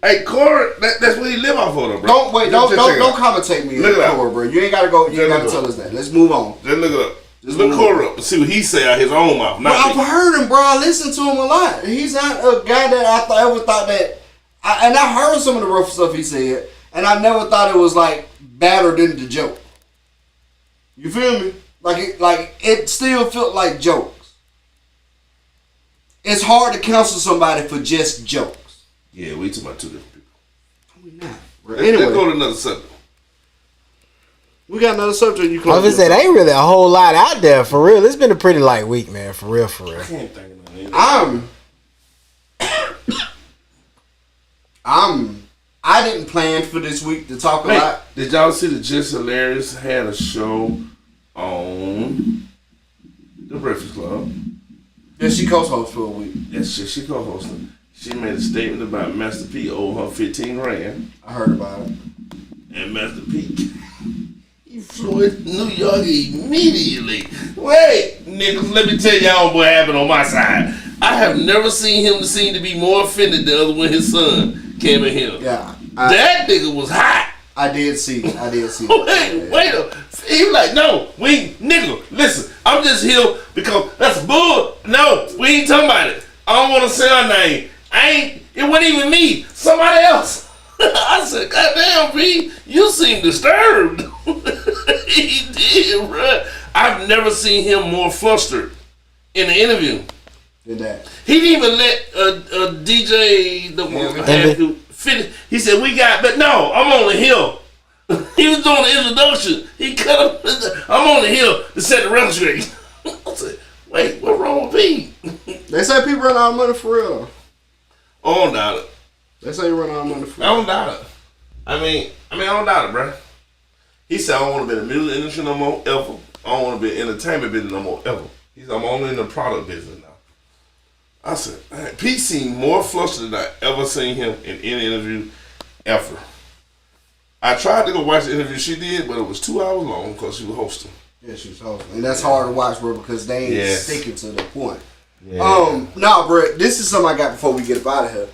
Hey, Corey, that's what he live off of, though, bro. Don't commentate me Look it up. Corey, bro. You ain't gotta go. You ain't gotta tell us that. Let's move on. Just look it up. Just look Corey up and see what he say out his own mouth. Bro, Not me. I've heard him, bro. I listen to him a lot. He's not a guy that I ever thought that. And I heard some of the rough stuff he said, and I never thought it was like badder than the joke. You feel me? Like it still felt like jokes. It's hard to counsel somebody for just jokes. Yeah, we talking about 2 different people. We not. Let's go to another subject. We got another subject you can. I was gonna say, there ain't really a whole lot out there for real. It's been a pretty light week, man. For real, for real. I can't think of nothing. I didn't plan for this week to talk a Hey, lot. did y'all see that Just Hilarious had a show on The Breakfast Club? Yeah, she co-host for a week. Yes, she co-hosted. She made a statement about Master P owed her 15 grand. I heard about it. And Master P, he flew to New York immediately. Wait, niggas, let me tell y'all what happened on my side. I have never seen him seem to be more offended the other when his son came in here. Yeah. That nigga was hot. I did see. Wait he was like, no, nigga, listen, I'm just here because that's bull. No, we ain't talking about it. I don't want to say her name. It wasn't even me. Somebody else. I said, goddamn, B, you seem disturbed. He did, bro. I've never seen him more flustered in the interview. Did that. He didn't even let a DJ who finish. He said, but no, I'm on the hill. He was doing the introduction. He cut him. I'm on the hill to set the record straight. I said, wait, what's wrong with me? They say people run out of money for real, though. I don't doubt it. They say you run out of money for real. I don't doubt it. I mean, I don't doubt it, bro. He said, I don't want to be in the music industry no more, ever. I don't want to be in the entertainment business no more, ever. He said, I'm only in the product business now. I said, man, Pete seemed more flustered than I ever seen him in any interview ever. I tried to go watch the interview she did, but it was 2 hours long because she was hosting. Yeah, she was hosting. And that's hard to watch, bro, because they ain't sticking to the point. Yeah. Bro, this is something I got before we get up out of here.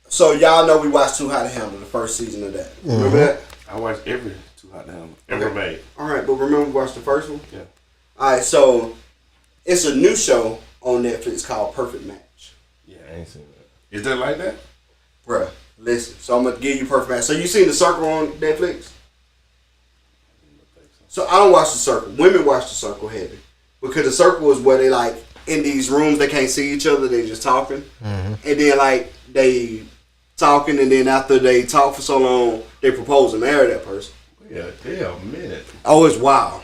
So y'all know we watched Too Hot to Handle, the first season of that. Remember that? I watched every Too Hot to Handle ever made. All right, but remember we watched the first one? Yeah. All right, so it's a new show on Netflix called Perfect Match. Yeah, I ain't seen that. Is that like that? Bruh, listen. So I'm going to give you Perfect Match. So you seen The Circle on Netflix? So I don't watch The Circle. Women watch The Circle heavy. Because The Circle is where they like, in these rooms, they can't see each other. They just talking. Mm-hmm. And then like, they talking, and then after they talk for so long, they propose to marry that person. Yeah, damn a minute. Oh, it's wild.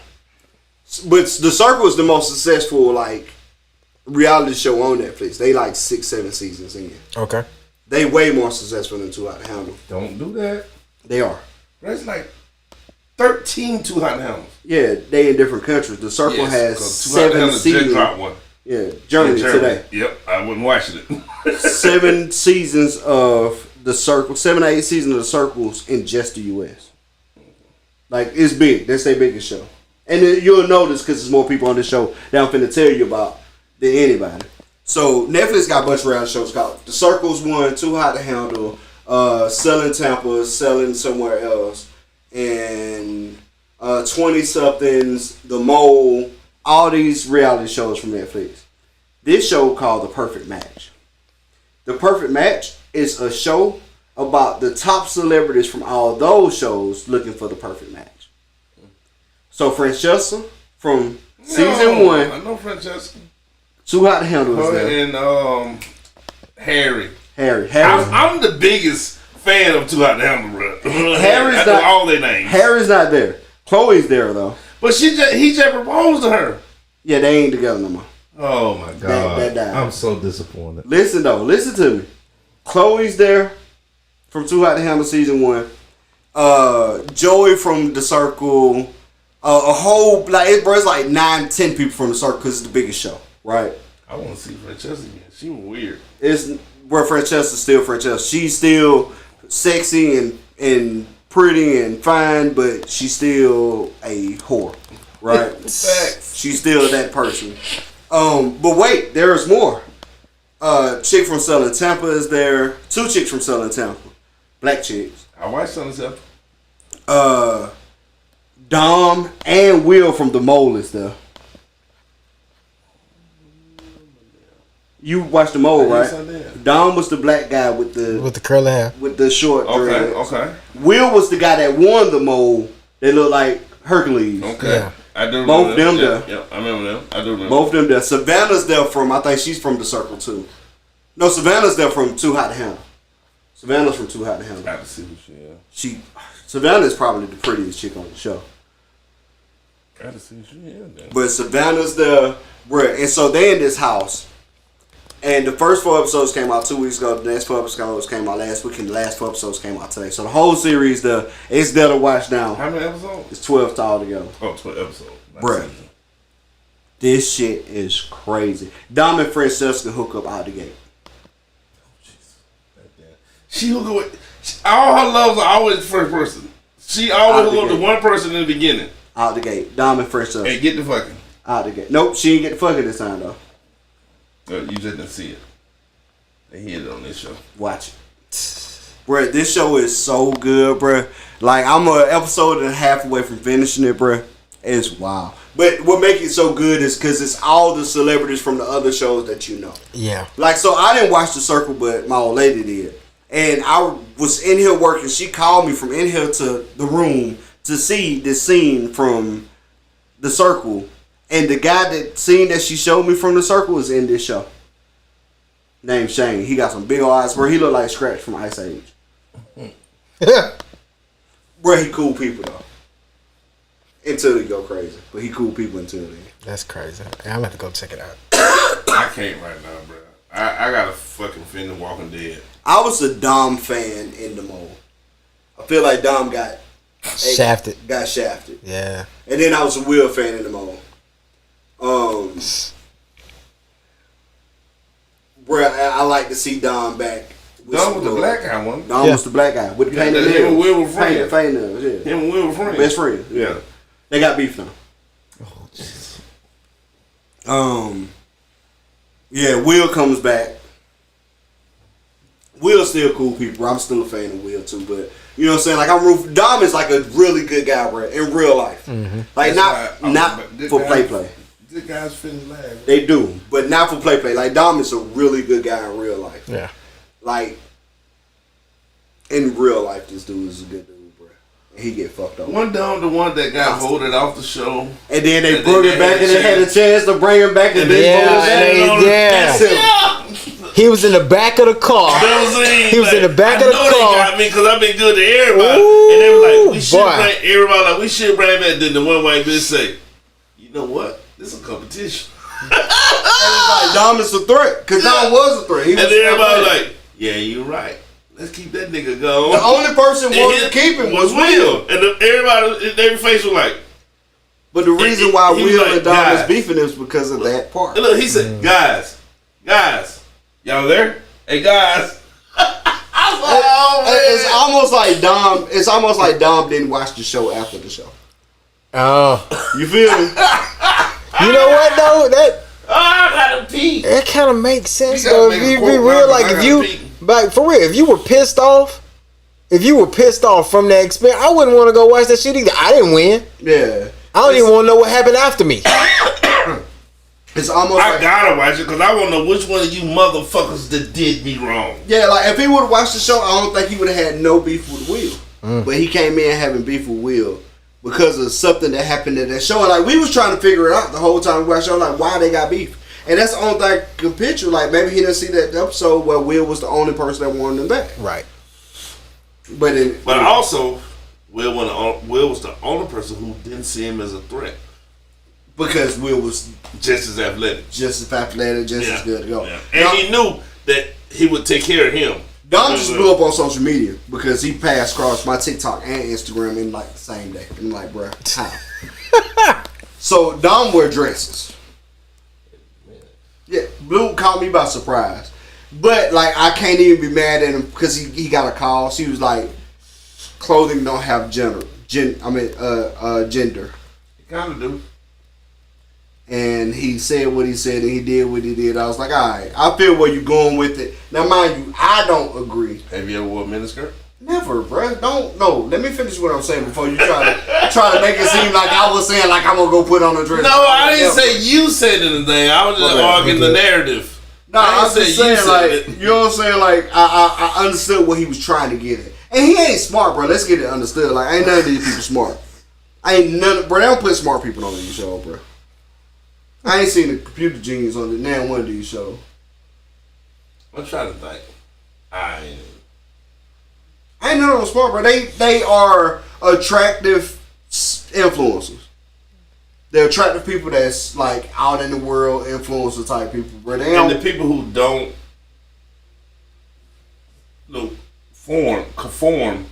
But The Circle is the most successful like reality show on Netflix. They like 6-7 seasons in. Okay. They way more successful than Too Hot to Handle. Don't do that. They are. That's like 13 Too Hot to Handle. Yeah, they in different countries. The Circle has 7 seasons. Dropped one. Yeah, Germany today. Yep, I wasn't watching it. 7 seasons of The Circle, 7 or 8 seasons of The Circles in just the U.S. Like, it's big. That's their biggest show. And then you'll notice because there's more people on this show that I'm finna tell you about than anybody. So, Netflix got a bunch of reality shows called The Circle's one, Too Hot to Handle, Selling Tampa, Selling Somewhere Else, and 20-somethings, The Mole, all these reality shows from Netflix. This show called The Perfect Match. The Perfect Match is a show about the top celebrities from all those shows looking for the perfect match. So Francesca from season 1. I know Francesca. Too Hot to Handle is there. And Harry. I'm I'm the biggest fan of Too Hot to Handle, bro. Harry's I know all their names. Harry's not there. Chloe's there though. But he just proposed to her. Yeah, they ain't together no more. Oh my god. That died. I'm so disappointed. Listen to me. Chloe's there from Too Hot to Handle season 1. Joey from The Circle. A whole it's like 9-10 people from The Circle because it's the biggest show, right? I want to see Francesca again. She was weird. It's where Francesca's still Francesca. She's still sexy and pretty and fine, but she's still a whore, right? She's still that person. But wait, there's more. Chick from Selling Tampa is there. 2 chicks from Selling Tampa. Black chicks. I watched Selling Tampa. Dom and Will from The Mole is there. You watched The Mole, right? Dom was the black guy with the curly hair. With the short dreads. Okay. Will was the guy that won The Mole. They look like Hercules. Okay. Yeah. I do remember both them there. Yeah, I remember them. I do remember. Both them there. Savannah's there from, I think she's from The Circle too. No, Savannah's there from Too Hot to Handle. Savannah's from Too Hot to Handle. I have to see who she is. Savannah is probably the prettiest chick on the show. I have to see who she is then. But Savannah's there, and so they in this house. And the first 4 episodes came out 2 weeks ago. The next 4 episodes came out last week, and the last 4 episodes came out today. So the whole series, it's there to watch now. How many episodes? It's 12 altogether. Oh, 12 episodes. Bruh. This shit is crazy. Dom and Francesca hook up out the gate. Oh, Jesus. She hook up with... All her loves are always the first person. She always looked to one person in the beginning. Out the gate. Dom and Fresh Sauce. Hey, get the fucking. Out the gate. Nope, she didn't get the fucking this time though. You just didn't see it. They hit it on this show. Watch it. Bruh, this show is so good, bruh. Like, I'm an episode and a half away from finishing it, bruh. It's wild. But what makes it so good is because it's all the celebrities from the other shows that you know. Yeah. Like, so I didn't watch The Circle, but my old lady did. And I was in here working. She called me from in here to the room to see this scene from The Circle. And the guy that scene that she showed me from The Circle is in this show. Named Shane. He got some big old eyes, bro. He look like Scratch from Ice Age. Bro, he cool people though. Until he go crazy. But he cool people until then. That's crazy. I'm gonna have to go check it out. I can't right now, bro. I got a fucking fin The Walking Dead. I was a Dom fan in the mode. I feel like Dom got Shafted. Got shafted. Yeah. And then I was a Will fan in the mode. Bruh, I like to see Dom back. Dom was the black guy one. Dom was the black guy with the painted nails. Him and Will were friends. Painted nails, yeah. Him and Will were friends. Best friends. Yeah. They got beef now. Oh, jeez. Yeah, Will comes back. Will's still cool people. I'm still a fan of Will too, but you know what I'm saying? Like Dom is like a really good guy, bro, in real life. Mm-hmm. Like That's not for play. Good guys finish last. They do, but not for play. Like Dom is a really good guy in real life. Yeah. Like in real life, this dude is a good dude, bro. And he get fucked up. One Dom, the one that got voted off the show, and then they brought it back, and they had a chance to bring him back, and yeah. He was in the back of the car. He was in the back of the car. They got me because I've been good to everybody. Ooh, and they were like, we should bring back. Then the one white bitch say, you know what? This is a competition. And it's like, Dom is a threat. Because Dom was a threat. And then everybody was like, yeah, you're right. Let's keep that nigga going. The only person wanted to keep him was Will. And everybody, their face was like. But the reason why Will like, and Dom is beefing is because of that part. And look, he said, guys, y'all there? Hey, guys. It's almost like Dom. It's almost like Dom didn't watch the show after the show. Oh, you feel me? You know what though? I gotta pee. That kind of makes sense though. If you be real, like if you, pee. like for real, if you were pissed off from that experience, I wouldn't want to go watch that shit either. I didn't win. Yeah. I don't even want to know what happened after me. It's almost. I gotta watch it because I want to know which one of you motherfuckers that did me wrong. Yeah, like if he would have watched the show, I don't think he would have had no beef with Will. But he came in having beef with Will because of something that happened in that show. And like we was trying to figure it out the whole time we watched the show, like why they got beef. And that's the only thing I can picture. Like maybe he didn't see that episode where Will was the only person that wanted him back. Right. But also, Will was the only person who didn't see him as a threat. Because Will was just as athletic, just as good to go. Yeah. And he knew that he would take care of him. Dom just blew up on social media because he passed across my TikTok and Instagram in like the same day. I'm like, bruh, how? So Dom wear dresses. Yeah, Blue caught me by surprise. But like I can't even be mad at him because he got a call. She was like, clothing don't have gender. It kind of do. And he said what he said and he did what he did. I was like, all right, I feel where you're going with it. Now, mind you, I don't agree. Have you ever wore a miniskirt? Never, bruh. No. Let me finish what I'm saying before you try to make it seem like I was saying like I'm gonna go put on a dress. No, I didn't say you said anything. I was just arguing the narrative. No, I was just saying like you know what I'm saying. Like I understood what he was trying to get at, and he ain't smart, bro. Let's get it understood. Like ain't none of these people smart. Bro. They don't put smart people on these shows, bro. I ain't seen the computer genius on now one of these shows. I'm trying to think. I ain't none of them smart, bro. They are attractive influencers. They're attractive people that's like out in the world, influencer type people, bro. And the people who don't conform,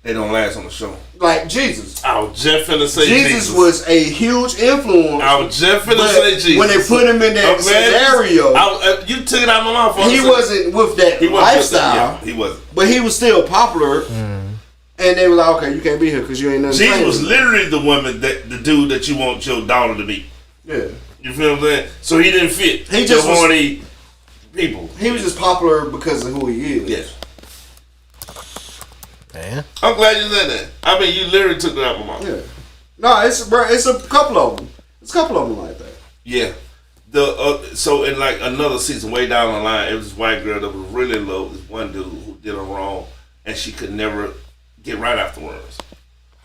they don't last on the show. Like Jesus. I was just finna say Jesus was a huge influence. I was just finna say Jesus. When they put him in that scenario. You took it out of my mouth. He wasn't with that lifestyle. He wasn't. But he was still popular. And they was like, okay, you can't be here because you ain't nothing. She was literally the woman the dude that you want your daughter to be. Yeah. You feel what I'm saying? So he didn't fit. He just was, horny people. He was just popular because of who he is. Yes. Man. I'm glad you said that. I mean, you literally took it out of my mouth. Yeah. No, it's a couple of them. It's a couple of them like that. Yeah. So in like another season, way down the line, it was this white girl that was really in love with this one dude who did her wrong, and she could never get right afterwards.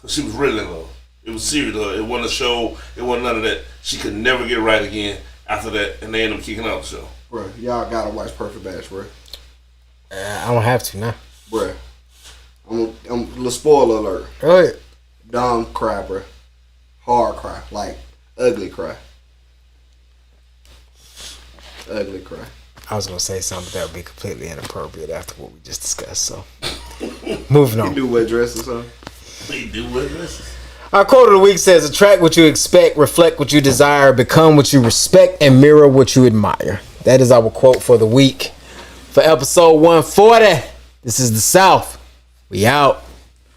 Cause she was really in love. It was serious to her. It wasn't a show. It wasn't none of that. She could never get right again after that, and they ended up kicking out the show. Bruh, y'all gotta watch Perfect Match, bruh. I don't have to now. Bruh. I'm a little spoiler alert. Go ahead. Dumb cry, bruh. Hard cry. Like, ugly cry. Ugly cry. I was gonna say something that would be completely inappropriate after what we just discussed. So, moving on. You do wet dresses, huh? They do what this. Our quote of the week says, attract what you expect, reflect what you desire, become what you respect, and mirror what you admire. That is our quote for the week. For episode 140, this is the South. We out.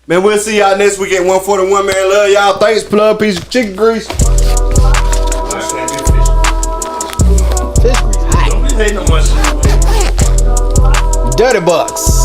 Man, we'll see y'all next week at 141, man. Love y'all. Thanks, plug, piece of chicken grease. Fish grease. Hi. Don't be hating on my shit. Dirty Bucks.